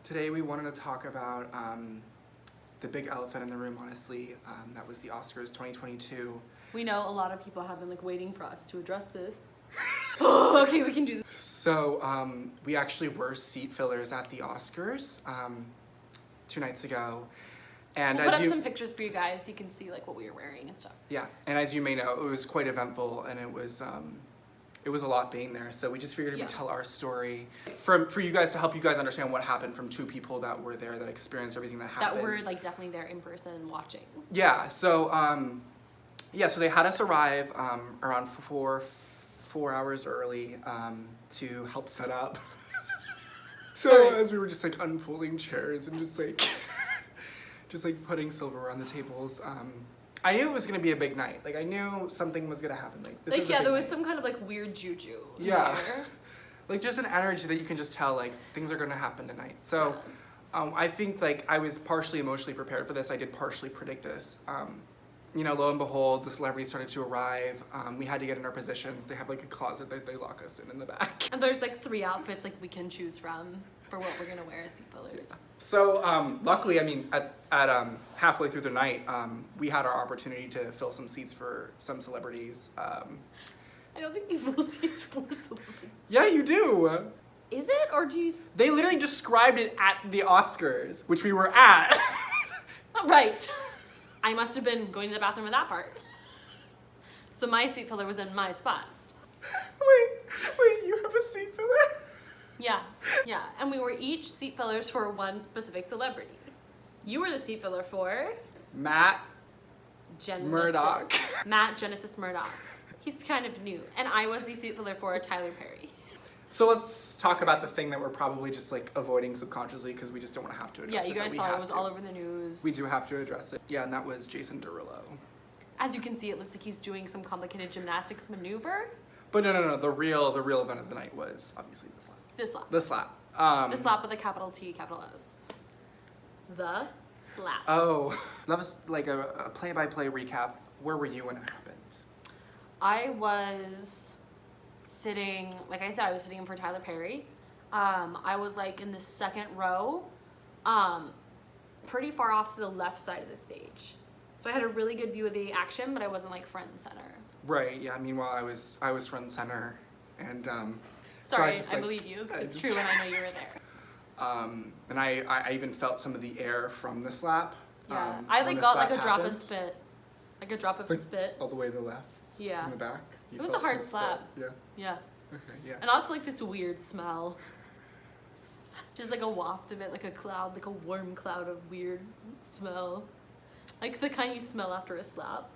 Today we wanted to talk about the big elephant in the room, honestly. That was the Oscars 2022. We know a lot of people have been like waiting for us to address this. Oh, okay, we can do this. So we actually were seat fillers at the Oscars 2 nights ago. And We'll put as up you, some pictures for you guys so you can see like what we were wearing and stuff. yeah, and as you may know, it was quite eventful, and it was a lot being there. So we just figured we'd tell our story for you guys, to help you guys understand what happened from two people that were there, that experienced everything that happened. That were like definitely there in person watching. Yeah. So so they had us arrive around four hours early to help set up. So as we were just like unfolding chairs and just like putting silverware on the tables, I knew it was gonna be a big night. Like I knew something was gonna happen. This There was some kind of like weird juju. Yeah. Like just an energy that you can just tell like things are gonna happen tonight. So I think like I was partially emotionally prepared for this. I did partially predict this. Lo and behold, the celebrities started to arrive. We had to get in our positions. They have like a closet that they lock us in the back. And there's like 3 outfits like we can choose from for what we're gonna wear as seat fillers. Yeah. So luckily, I mean, at halfway through the night, we had our opportunity to fill some seats for some celebrities. I don't think people seats for celebrities. Yeah, you do. Is it, or do you? They literally described it at the Oscars, which we were at. Right. I must have been going to the bathroom in that part. So my seat filler was in my spot. Wait, you have a seat filler? Yeah. And we were each seat fillers for one specific celebrity. You were the seat filler for Matt Genesis Murdoch. Matt Genesis Murdoch. He's kind of new. And I was the seat filler for Tyler Perry. So let's talk about the thing that we're probably just like avoiding subconsciously because we just don't want to have to address it. Yeah, you guys saw it was all over the news. We do have to address it. Yeah, and that was Jason Derulo. As you can see, it looks like he's doing some complicated gymnastics maneuver. But no. The real event of the night was obviously the slap. The slap. The slap with a capital T, capital S. The slap. Oh, that was like a play-by-play recap. Where were you when it happened? I was sitting, like I said, I was sitting in for Tyler Perry. I was like in the second row, pretty far off to the left side of the stage. So I had a really good view of the action, but I wasn't like front and center. Right. Yeah. Meanwhile, I was front and center, and sorry, so I believe you. It's true, and I know you were there. And I even felt some of the air from the slap. Yeah, I like got like a drop of spit, spit all the way to the left. Yeah. In the back. It was a hard slap. Yeah. Yeah. Okay. Yeah. And also like this weird smell. Just like a waft of it, like a cloud, like a warm cloud of weird smell. Like the kind you smell after a slap.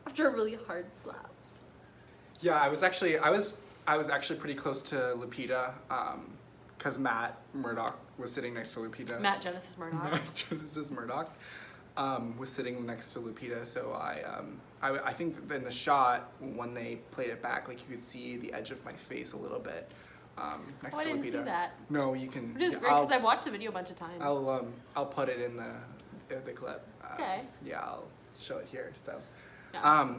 After a really hard slap. Yeah, I was actually pretty close to Lupita, because Matt Murdoch was sitting next to Lupita. Matt Genesis Murdoch. Matt Genesis Murdoch was sitting next to Lupita, so I think in the shot when they played it back, like you could see the edge of my face a little bit next to Lupita. I didn't see that. No, you can. Which is great because I've watched the video a bunch of times. I'll put it in the clip. Okay. Yeah, I'll show it here. So. Yeah.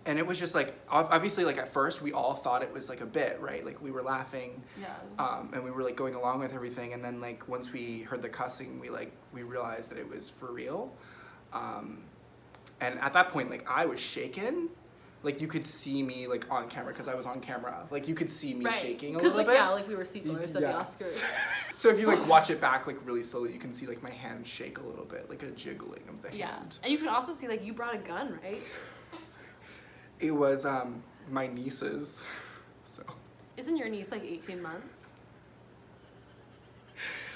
And it was just like, obviously, like at first we all thought it was like a bit, right? Like we were laughing, and we were like going along with everything. And then like once we heard the cussing, we realized that it was for real. And at that point, like I was shaken. Like you could see me like on camera because I was on camera. Like you could see me shaking a little bit. Yeah, like we were seat fillers at the Oscars. So if you like watch it back like really slowly, you can see like my hand shake a little bit, like a jiggling of the hand. Yeah, and you can also see like you brought a gun, right? It was my niece's, so. Isn't your niece like 18 months?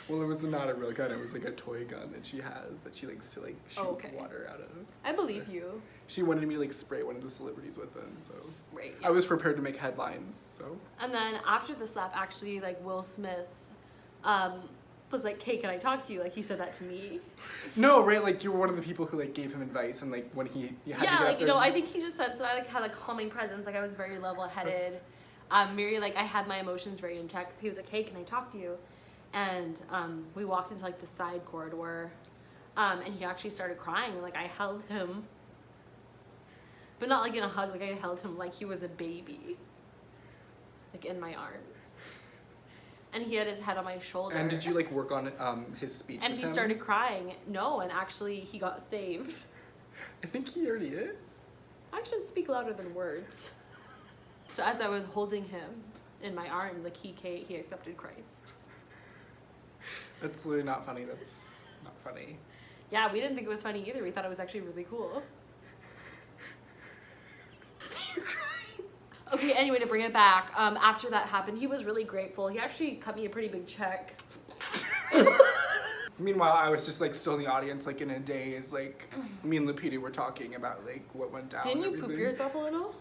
Well, it was not a real gun. It was like a toy gun that she has that she likes to like shoot water out of. I believe you. She wanted me to like spray one of the celebrities with them, so. Right. Yeah. I was prepared to make headlines, so. And then after the slap, actually, like Will Smith, was like, "Hey, can I talk to you?" Like he said that to me. No, right? Like you were one of the people who like gave him advice, and like when he had to get like there. I think he just said so. I like had like calming presence. Like I was very level-headed. Mary, like I had my emotions very in check. So he was like, "Hey, can I talk to you?" And we walked into like the side corridor, and he actually started crying. And like I held him, but not like in a hug. Like I held him like he was a baby, like in my arms. and he had his head on my shoulder. And did you like work on his speech? And with he him? started crying. No, and actually he got saved. I think he already is. Actions speak louder than words. So as I was holding him in my arms, like he accepted Christ. That's literally not funny. That's not funny. Yeah, we didn't think it was funny either. We thought it was actually really cool. You're crying. Okay, anyway, to bring it back, after that happened, he was really grateful. He actually cut me a pretty big check. Meanwhile, I was just like still in the audience, like in a daze. Like me and Lupita were talking about like what went down. Didn't and you poop everything. yourself a little?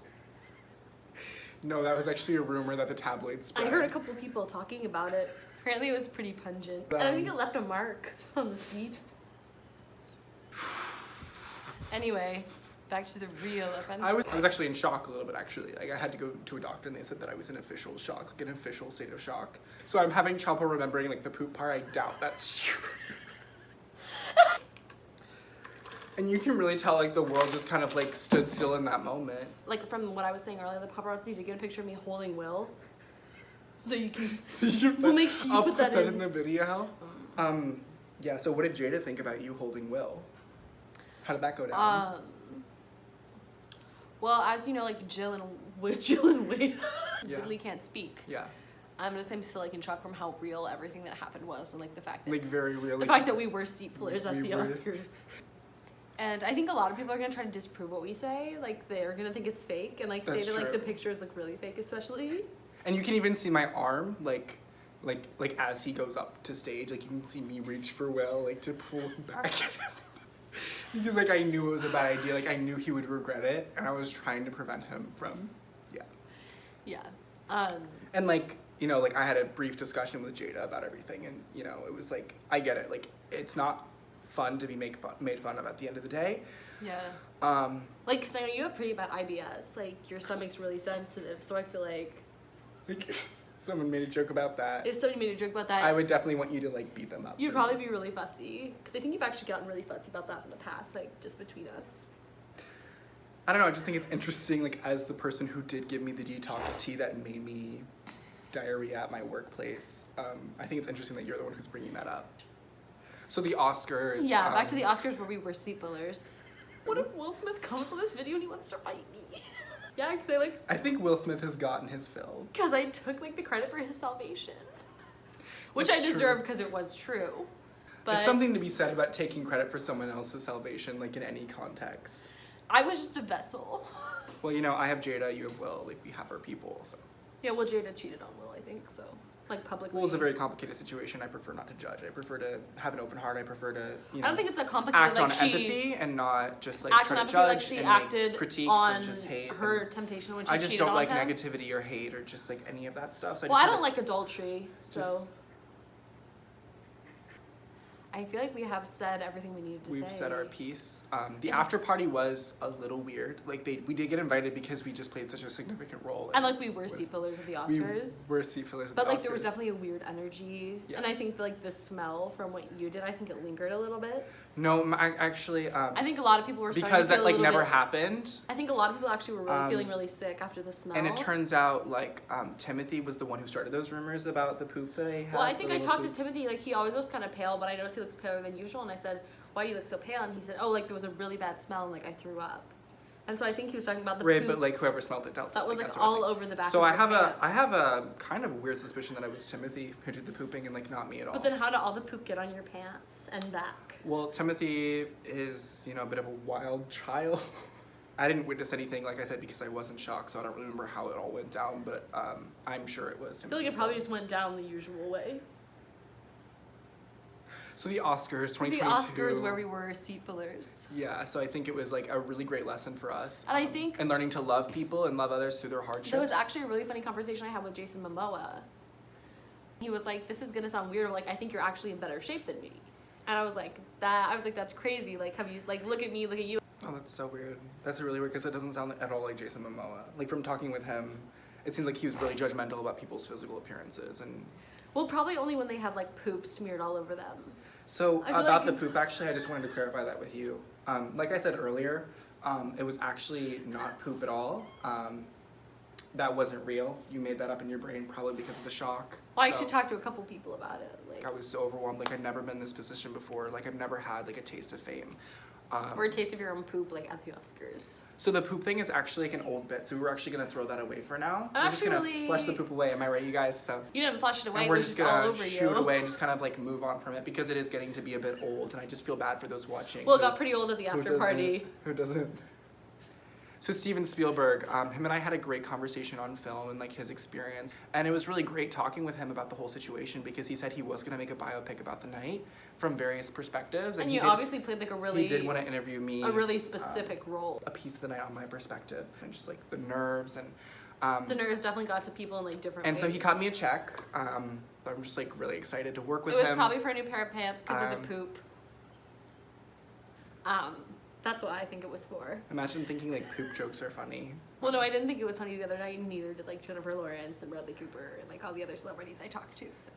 No, that was actually a rumor that the tabloids spread. I heard a couple people talking about it. Apparently it was pretty pungent. And I think it left a mark on the seat. Anyway, back to the real offense. I was actually in shock a little bit, actually. Like, I had to go to a doctor, and they said that I was in official shock, like an official state of shock. So I'm having trouble remembering, like, the poop part. I doubt that's true. And you can really tell, like, the world just kind of, like, stood still in that moment. Like, from what I was saying earlier, the paparazzi did get a picture of me holding Will. So you can... We'll make sure you I'll put that in. the video. Yeah, so what did Jada think about you holding Will? How did that go down? Well, as you know, like, Jill and Wade Yeah. really can't speak. Yeah. I'm still, like, in shock from how real everything that happened was, and, like, the fact that... Like, very real. The fact that we were seat pullers at we the were. Oscars. And I think a lot of people are gonna try to disprove what we say. Like, they're gonna think it's fake, and, like, say That's that, like, true. the pictures look really fake, especially. And you can even see my arm, like as he goes up to stage, like you can see me reach for Will, like to pull him back. Because like I knew it was a bad idea, like I knew he would regret it, and I was trying to prevent him from, yeah. Yeah. And like, you know, like I had a brief discussion with Jada about everything, and you know, it was like, I get it, like it's not fun to be made fun of at the end of the day. Yeah. Like, cause I know you have pretty bad IBS. Like, your stomach's really sensitive, so I feel like if someone made a joke about that, if somebody made a joke about that, I would definitely want you to like beat them up. you'd for probably it. be really fussy. Cause I think you've actually gotten really fussy about that in the past, like just between us. I don't know, I just think it's interesting, like, as the person who did give me the detox tea that made me diarrhea at my workplace, I think it's interesting that you're the one who's bringing that up. So the Oscars. Yeah, back to the Oscars where we were seat fillers. What if Will Smith comes on this video and he wants to fight me? Yeah, cause I think Will Smith has gotten his fill. Cause I took like the credit for his salvation, which That's I true. deserve because it was true. But It's something to be said about taking credit for someone else's salvation, like in any context. I was just a vessel. Well, you know, I have Jada, you have Will, like we have our people, so. Yeah, well, Jada cheated on Will, I think so. Like publicly. Well, it's a very complicated situation. I prefer not to judge. I prefer to have an open heart. I prefer to, you know, I don't think it's that complicated. act like on she empathy and not just like act try on to empathy, like judge she and acted make critiques on and just hate. her and temptation when she I just cheated don't on like him. negativity or hate or just like any of that stuff. So Well, I just don't wanna- like adultery, so just- I feel like we have said everything we needed to say. We've said our piece. The after party was a little weird. Like we did get invited because we just played such a significant role. And like we were seat fillers of the Oscars. We were seat fillers. At But the like there was Oscars. definitely a weird energy, Yeah. and I think like the smell from what you did, I think it lingered a little bit. No, actually. I think a lot of people were starting because to feel that a like little never bit- happened. I think a lot of people actually were really feeling Um, really sick after the smell. And it turns out like Timothy was the one who started those rumors about the poop that they had. Well, I think the I little talked to poop. Timothy, like he always was kind of pale, but I noticed he looks paler than usual, and I said, "Why do you look so pale?" And he said, "Oh, like there was a really bad smell, and like I threw up." And so I think he was talking about the Right, poop but like whoever smelled it dealt. that was that's like what I all think. over the back. So of I your have pants. I have a kind of weird suspicion that it was Timothy who did the pooping and like not me at all. But then how did all the poop get on your pants and back? Well, Timothy is, you know, a bit of a wild child. I didn't witness anything, like I said, because I was in shock, so I don't remember how it all went down, but I'm sure it was I feel like Timothy. it probably just went down the usual way. So the Oscars, 2022. The Oscars where we were seat fillers. Yeah, so I think it was like a really great lesson for us. And I think And learning to love people and love others through their hardships. there was actually a really funny conversation I had with Jason Momoa. He was like, "This is gonna sound weird, but like I think you're actually in better shape than me." And I was like, that's crazy. Like, have you like look at me, look at you. Oh, that's so weird. That's really weird because it doesn't sound at all like Jason Momoa. Like from talking with him, it seemed like he was really judgmental about people's physical appearances and. Well, probably only when they have like poop smeared all over them. So I feel about like the poop, actually, I just wanted to clarify that with you. Like I said earlier, it was actually not poop at all. that wasn't real. You made that up in your brain probably because of the shock. Well, I So, actually talked to a couple people about it. Like, I was so overwhelmed. Like, I'd never been in this position before. Like, I've never had like a taste of fame. or a taste of your own poop, like at the Oscars. So the poop thing is actually like an old bit. So we were actually gonna throw that away for now. I'm We're just actually gonna really- flush the poop away. Am I right, you guys? So. You didn't flush it away. And It we're was just just all gonna over shoot you. it away and just kind of like move on from it because it is getting to be a bit old, and I just feel bad for those watching. Well, it who- got pretty old at the who after party. Who doesn't? So Steven Spielberg, him and I had a great conversation on film and like his experience, and it was really great talking with him about the whole situation because he said he was gonna make a biopic about the night from various perspectives, And he you did, obviously played like a really, he did want to interview me, a really specific role. a piece of the night on my perspective and just like the nerves and. The nerves definitely got to people in like different And ways. so he cut me a check. So I'm just like really excited to work with It was him. probably for a new pair of pants because of Um, the poop. That's what I think it was for. Imagine thinking like poop jokes are funny. Well, no, I didn't think it was funny the other night, and neither did like Jennifer Lawrence and Bradley Cooper and like all the other celebrities I talked to. So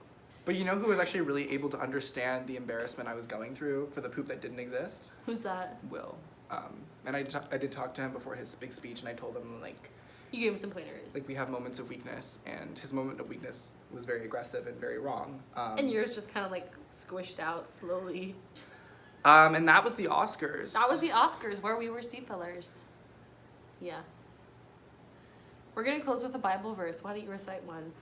But you know who was actually really able to understand the embarrassment I was going through for the poop that didn't exist? who's that? Will. And I did talk to him before his big speech, and I told him like You gave him some pointers. we have moments of weakness, and his moment of weakness was very aggressive and very wrong. And yours just kind of like squished out slowly. And that was the Oscars. That was the Oscars where we were seat fillers. Yeah. We're gonna close with a Bible verse. Why don't you recite one?